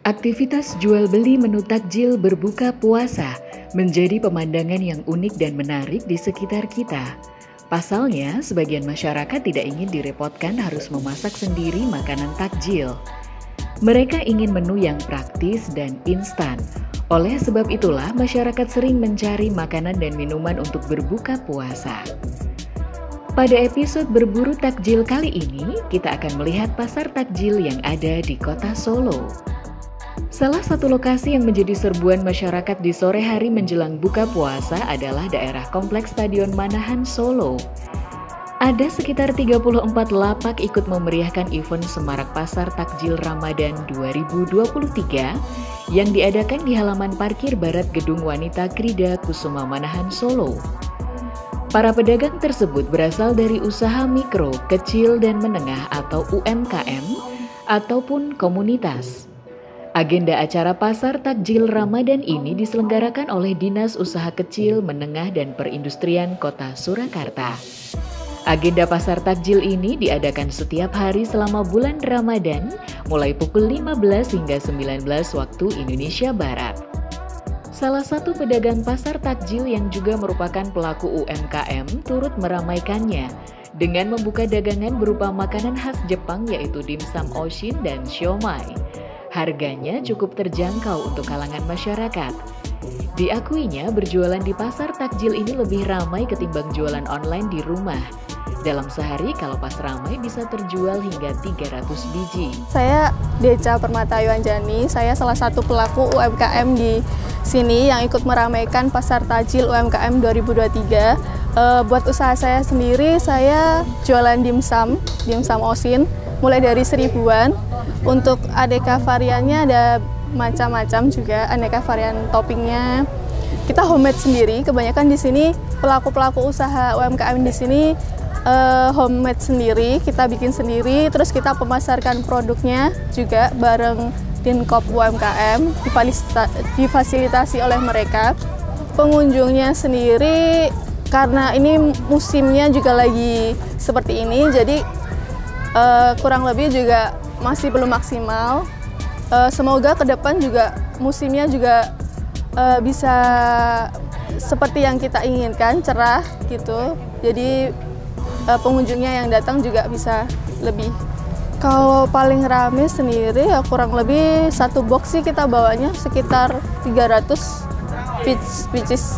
Aktivitas jual beli menu takjil berbuka puasa menjadi pemandangan yang unik dan menarik di sekitar kita. Pasalnya, sebagian masyarakat tidak ingin direpotkan harus memasak sendiri makanan takjil. Mereka ingin menu yang praktis dan instan. Oleh sebab itulah, masyarakat sering mencari makanan dan minuman untuk berbuka puasa. Pada episode Berburu Takjil kali ini, kita akan melihat pasar takjil yang ada di kota Solo. Salah satu lokasi yang menjadi serbuan masyarakat di sore hari menjelang buka puasa adalah daerah Kompleks Stadion Manahan, Solo. Ada sekitar 34 lapak ikut memeriahkan event Semarak Pasar Takjil Ramadan 2023 yang diadakan di halaman parkir barat Gedung Wanita Krida Kusuma Manahan, Solo. Para pedagang tersebut berasal dari usaha mikro, kecil, dan menengah atau UMKM ataupun komunitas. Agenda acara Pasar Takjil Ramadan ini diselenggarakan oleh Dinas Usaha Kecil, Menengah, dan Perindustrian Kota Surakarta. Agenda Pasar Takjil ini diadakan setiap hari selama bulan Ramadan, mulai pukul 15 hingga 19 waktu Indonesia Barat. Salah satu pedagang pasar takjil yang juga merupakan pelaku UMKM turut meramaikannya dengan membuka dagangan berupa makanan khas Jepang yaitu dimsum oshin dan siomai. Harganya cukup terjangkau untuk kalangan masyarakat. Diakuinya berjualan di pasar takjil ini lebih ramai ketimbang jualan online di rumah. Dalam sehari kalau pas ramai bisa terjual hingga 300 biji. Saya Deca Permata Yuanjani, saya salah satu pelaku UMKM di sini yang ikut meramaikan Pasar Takjil UMKM 2023. Buat usaha saya sendiri, saya jualan dimsum oshin, mulai dari 1000-an. Untuk aneka variannya ada macam-macam juga, aneka varian toppingnya. Kita homemade sendiri, kebanyakan di sini pelaku-pelaku usaha UMKM di sini homemade sendiri, kita bikin sendiri, terus kita pemasarkan produknya juga bareng Dinkop UMKM, difasilitasi oleh mereka. Pengunjungnya sendiri, karena ini musimnya juga lagi seperti ini, jadi kurang lebih juga masih belum maksimal. Semoga ke depan juga musimnya juga bisa seperti yang kita inginkan, cerah gitu. Jadi pengunjungnya yang datang juga bisa lebih. Kalau paling rame sendiri ya kurang lebih satu box sih kita bawanya sekitar 300 pieces.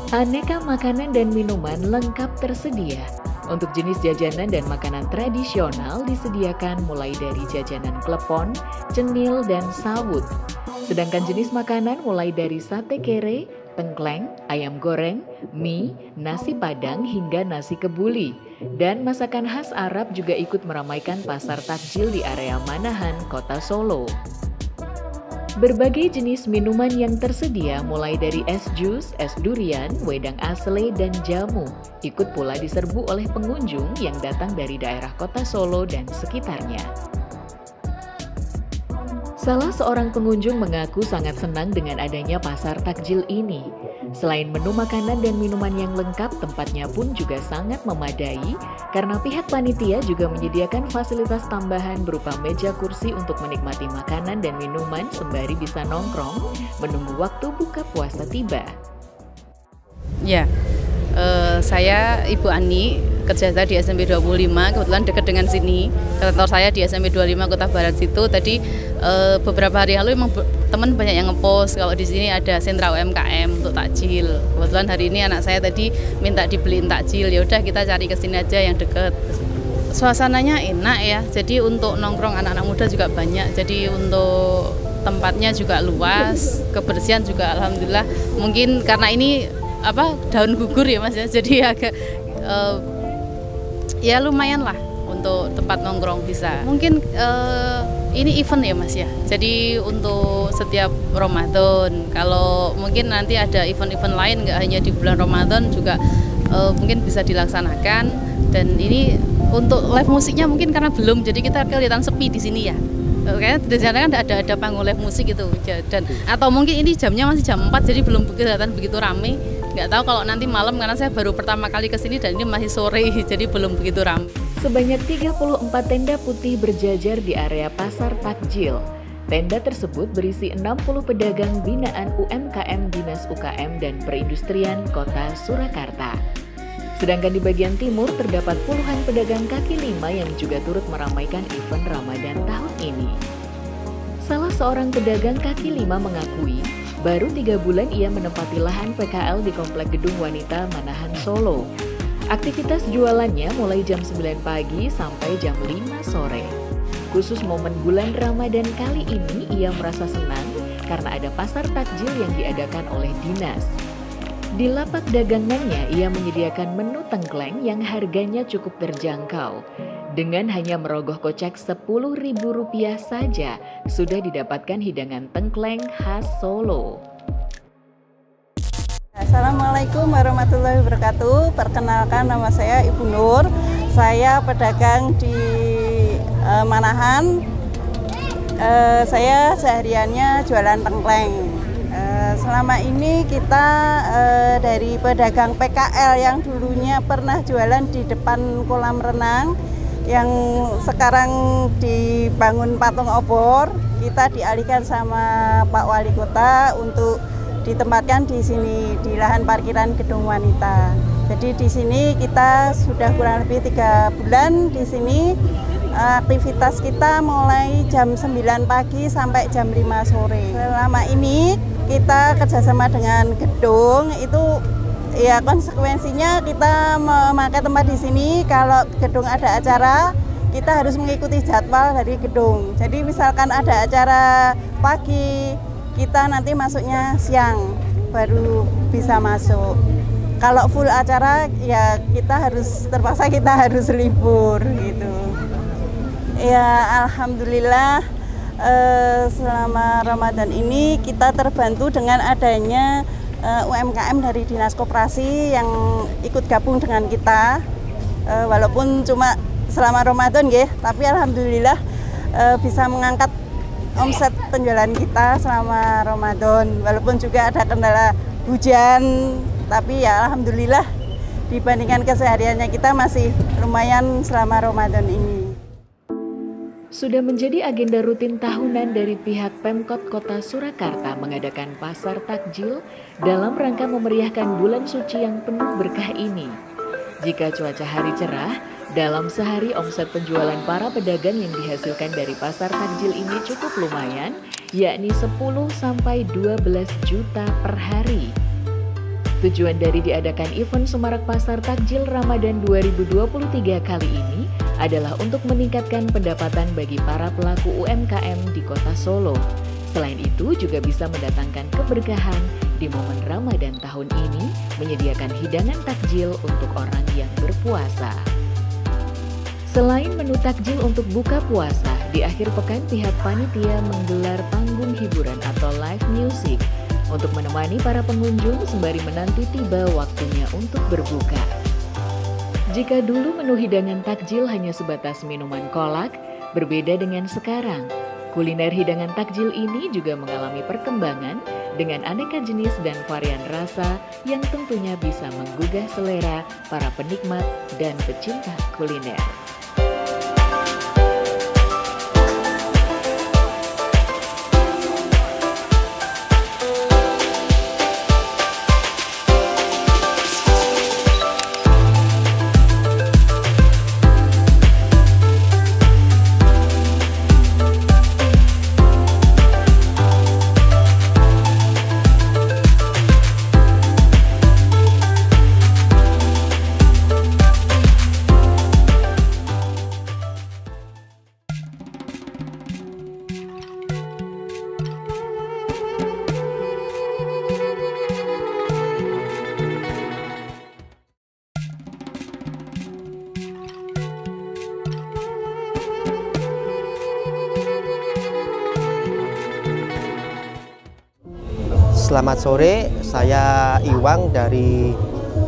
Aneka makanan dan minuman lengkap tersedia. Untuk jenis jajanan dan makanan tradisional disediakan mulai dari jajanan klepon, cenil, dan sawut. Sedangkan jenis makanan mulai dari sate kere, tengkleng, ayam goreng, mie, nasi padang, hingga nasi kebuli. Dan masakan khas Arab juga ikut meramaikan pasar takjil di area Manahan, Kota Solo. Berbagai jenis minuman yang tersedia mulai dari es jus, es durian, wedang asle, dan jamu ikut pula diserbu oleh pengunjung yang datang dari daerah Kota Solo dan sekitarnya. Salah seorang pengunjung mengaku sangat senang dengan adanya pasar takjil ini. Selain menu makanan dan minuman yang lengkap, tempatnya pun juga sangat memadai karena pihak panitia juga menyediakan fasilitas tambahan berupa meja kursi untuk menikmati makanan dan minuman sembari bisa nongkrong menunggu waktu buka puasa tiba. Ya, saya Ibu Ani, kerja saya di SMP 25, kebetulan dekat dengan sini. Kantor saya di SMP 25 Kota Barat situ. Tadi beberapa hari lalu memang teman banyak yang ngepost kalau di sini ada sentra UMKM untuk takjil. Kebetulan hari ini anak saya tadi minta dibeliin takjil. Ya udah kita cari ke sini aja yang dekat. Suasananya enak ya. Jadi untuk nongkrong anak-anak muda juga banyak. Jadi untuk tempatnya juga luas, kebersihan juga alhamdulillah. Mungkin karena ini daun gugur ya Mas ya. Jadi agak ya lumayan lah untuk tempat nongkrong bisa. Mungkin ini event ya Mas ya. Jadi untuk setiap Ramadan, kalau mungkin nanti ada event-event lain nggak hanya di bulan Ramadan juga mungkin bisa dilaksanakan. Dan ini untuk live musiknya mungkin karena belum, jadi kita kelihatan sepi di sini ya. Kayaknya di sana kan ada panggung live musik gitu. Dan atau mungkin ini jamnya masih jam 4 jadi belum kelihatan begitu ramai. Nggak tahu kalau nanti malam karena saya baru pertama kali ke sini dan ini masih sore jadi belum begitu ramai. Sebanyak 34 tenda putih berjajar di area pasar takjil. Tenda tersebut berisi 60 pedagang binaan UMKM Dinas UKM dan Perindustrian Kota Surakarta. Sedangkan di bagian timur terdapat puluhan pedagang kaki lima yang juga turut meramaikan event Ramadan tahun ini. Salah seorang pedagang kaki lima mengakui, baru 3 bulan ia menempati lahan PKL di Komplek Gedung Wanita Manahan Solo. Aktivitas jualannya mulai jam 9 pagi sampai jam 5 sore. Khusus momen bulan Ramadan kali ini ia merasa senang karena ada pasar takjil yang diadakan oleh dinas. Di lapak dagangannya ia menyediakan menu tengkleng yang harganya cukup terjangkau. Dengan hanya merogoh kocek Rp10.000 saja sudah didapatkan hidangan tengkleng khas Solo. Assalamualaikum warahmatullahi wabarakatuh. Perkenalkan, nama saya Ibu Nur. Saya pedagang di Manahan. Saya sehariannya jualan tengkleng. Selama ini kita dari pedagang PKL yang dulunya pernah jualan di depan kolam renang, yang sekarang dibangun patung obor, kita dialihkan sama Pak Wali Kota untuk ditempatkan di sini di lahan parkiran Gedung Wanita. Jadi di sini kita sudah kurang lebih 3 bulan di sini. Aktivitas kita mulai jam 9 pagi sampai jam 5 sore. Selama ini kita kerjasama dengan gedung, itu ya konsekuensinya kita memakai tempat di sini. Kalau gedung ada acara, kita harus mengikuti jadwal dari gedung. Jadi misalkan ada acara pagi, kita nanti masuknya siang baru bisa masuk. Kalau full acara ya terpaksa kita harus libur gitu. Ya alhamdulillah selama Ramadan ini kita terbantu dengan adanya UMKM dari Dinas Koperasi yang ikut gabung dengan kita. Walaupun cuma selama Ramadan ya, tapi alhamdulillah bisa mengangkat omset penjualan kita selama Ramadan. Walaupun juga ada kendala hujan, tapi ya alhamdulillah dibandingkan kesehariannya kita masih lumayan selama Ramadan ini. Sudah menjadi agenda rutin tahunan dari pihak Pemkot Kota Surakarta mengadakan pasar takjil dalam rangka memeriahkan bulan suci yang penuh berkah ini. Jika cuaca hari cerah, dalam sehari omset penjualan para pedagang yang dihasilkan dari pasar takjil ini cukup lumayan, yakni 10-12 juta per hari. Tujuan dari diadakan event Semarak Pasar Takjil Ramadan 2023 kali ini adalah untuk meningkatkan pendapatan bagi para pelaku UMKM di Kota Solo. Selain itu juga bisa mendatangkan keberkahan di momen Ramadan tahun ini, menyediakan hidangan takjil untuk orang yang berpuasa. Selain menu takjil untuk buka puasa, di akhir pekan pihak panitia menggelar panggung hiburan atau live music untuk menemani para pengunjung sembari menanti tiba waktunya untuk berbuka. Jika dulu menu hidangan takjil hanya sebatas minuman kolak, berbeda dengan sekarang. Kuliner hidangan takjil ini juga mengalami perkembangan dengan aneka jenis dan varian rasa yang tentunya bisa menggugah selera para penikmat dan pecinta kuliner. Selamat sore, saya Iwang dari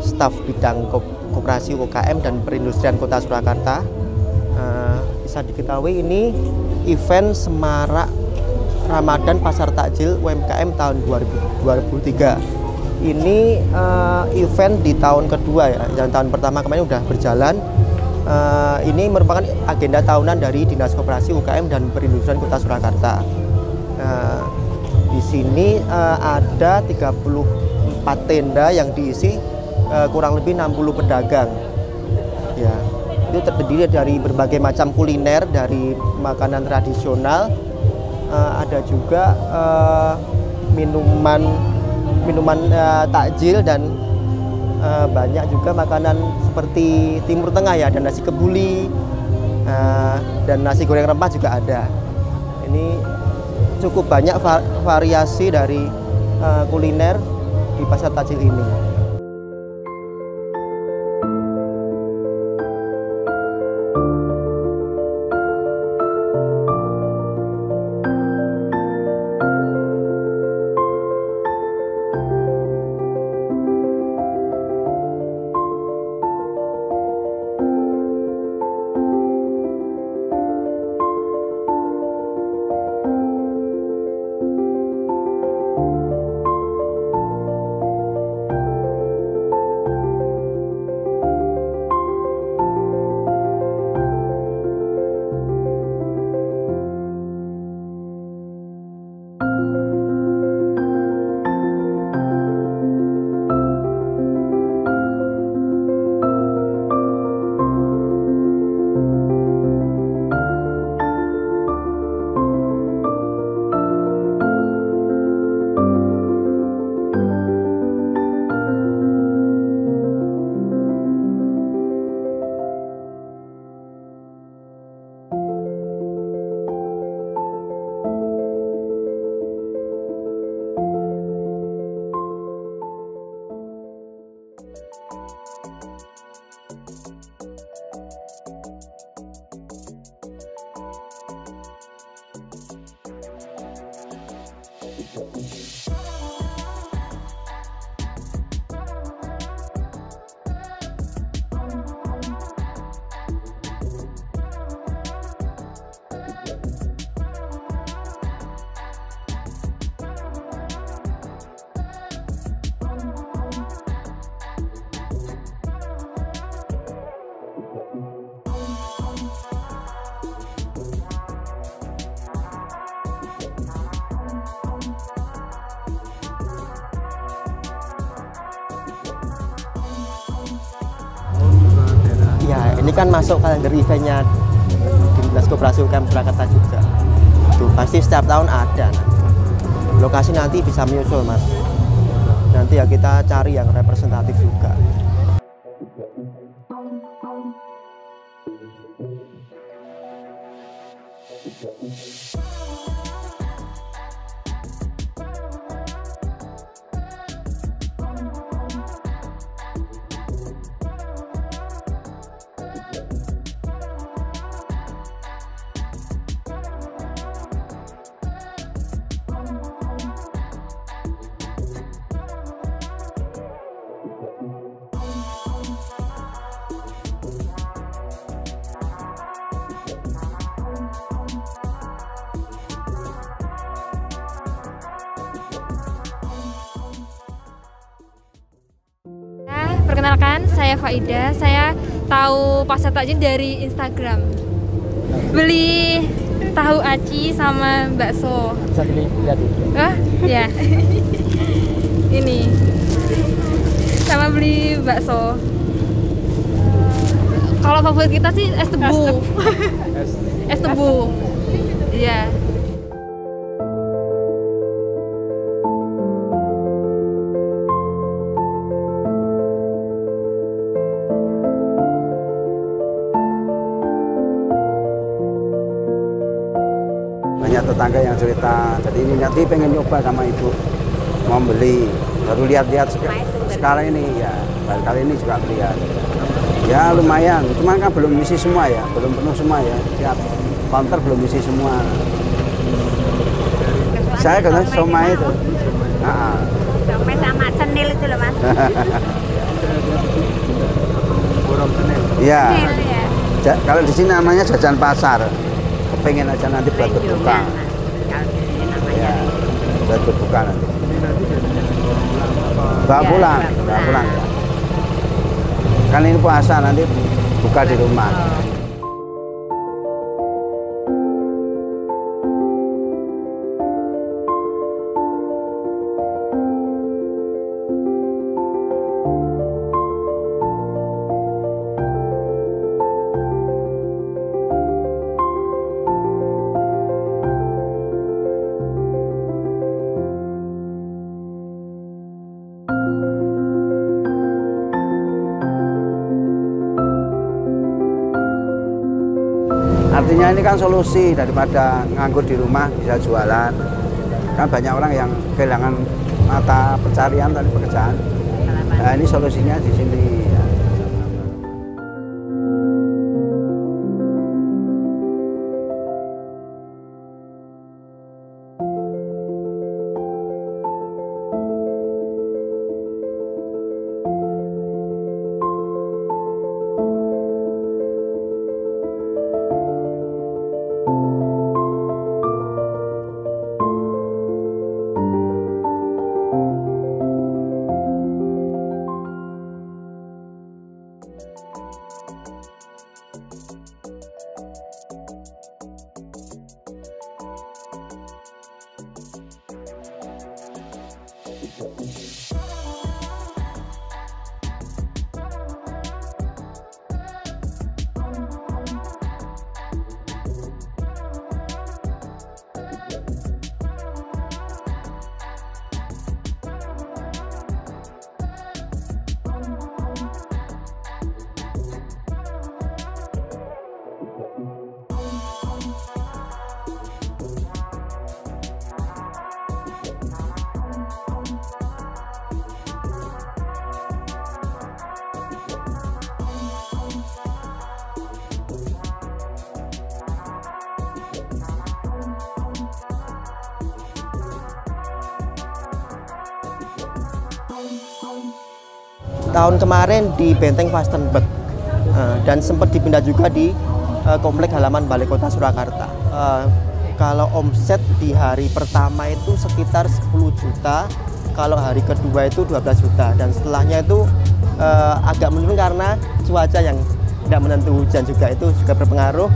staf bidang koperasi UKM dan perindustrian Kota Surakarta. Bisa diketahui ini event Semarak Ramadan Pasar Takjil UMKM tahun 2023. Ini event di tahun kedua ya, yang tahun pertama kemarin sudah berjalan. Ini merupakan agenda tahunan dari Dinas Koperasi UKM dan Perindustrian Kota Surakarta. Nah, di sini ada 34 tenda yang diisi kurang lebih 60 pedagang. Ya, itu terdiri dari berbagai macam kuliner, dari makanan tradisional, ada juga minuman takjil, dan banyak juga makanan seperti Timur Tengah ya, ada nasi kebuli dan nasi goreng rempah juga ada. Ini cukup banyak variasi dari kuliner di pasar takjil ini. Ya, ini kan masuk kalender eventnya Dinas Koperasi UKM Surakarta juga. Tuh, pasti setiap tahun ada. Lokasi nanti bisa menyusul, Mas. Nanti ya kita cari yang representatif juga. Perkenalkan, saya Faida. Saya tahu pasar takjil dari Instagram. Beli tahu aci sama bakso. Bisa dilihat dulu. Wah, ya. Ini. Sama beli bakso. Kalau favorit kita sih es tebu. Es tebu. Iya. Banyak tetangga yang cerita, jadi ini nanti pengen nyoba sama ibu, mau beli, baru lihat-lihat sekarang ini ya, baru kali ini juga lihat. Ya lumayan, cuman kan belum isi semua ya, belum penuh semua ya, tiap counter belum isi semua. Saya kena somai itu. Somai sama cenil itu loh, Mas. Iya. Kalau di sini namanya jajan pasar. Pengen aja nanti buat berbuka. Ya, buat berbuka nanti. Bawa pulang ya. Kan ini puasa, nanti buka di rumah. Artinya ini kan solusi daripada nganggur di rumah bisa jualan. Kan banyak orang yang kehilangan mata pencarian tadi pekerjaan. Nah, ini solusinya di sini. Tahun kemarin di Benteng Vastenburg dan sempat dipindah juga di komplek halaman Balai Kota Surakarta. Kalau omset di hari pertama itu sekitar 10 juta, kalau hari kedua itu 12 juta, dan setelahnya itu agak menurun karena cuaca yang tidak menentu, hujan juga itu juga berpengaruh.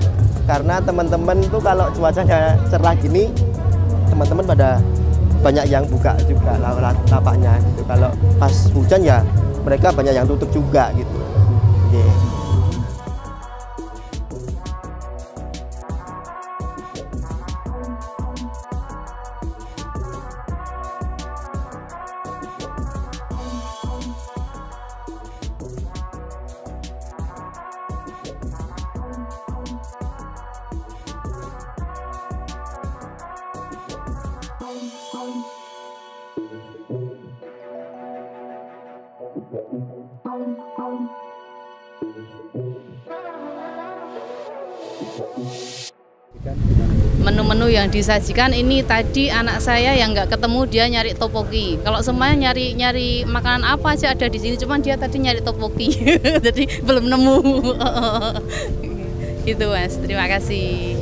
Karena teman-teman itu kalau cuacanya cerah gini, teman-teman pada banyak yang buka juga lapaknya gitu. Kalau pas hujan ya mereka banyak yang tutup juga gitu. Yeah. Menu-menu yang disajikan ini tadi anak saya yang nggak ketemu dia nyari topoki. Kalau semuanya nyari makanan apa aja ada di sini, cuman dia tadi nyari topoki, jadi belum nemu. Gitu Mas, terima kasih.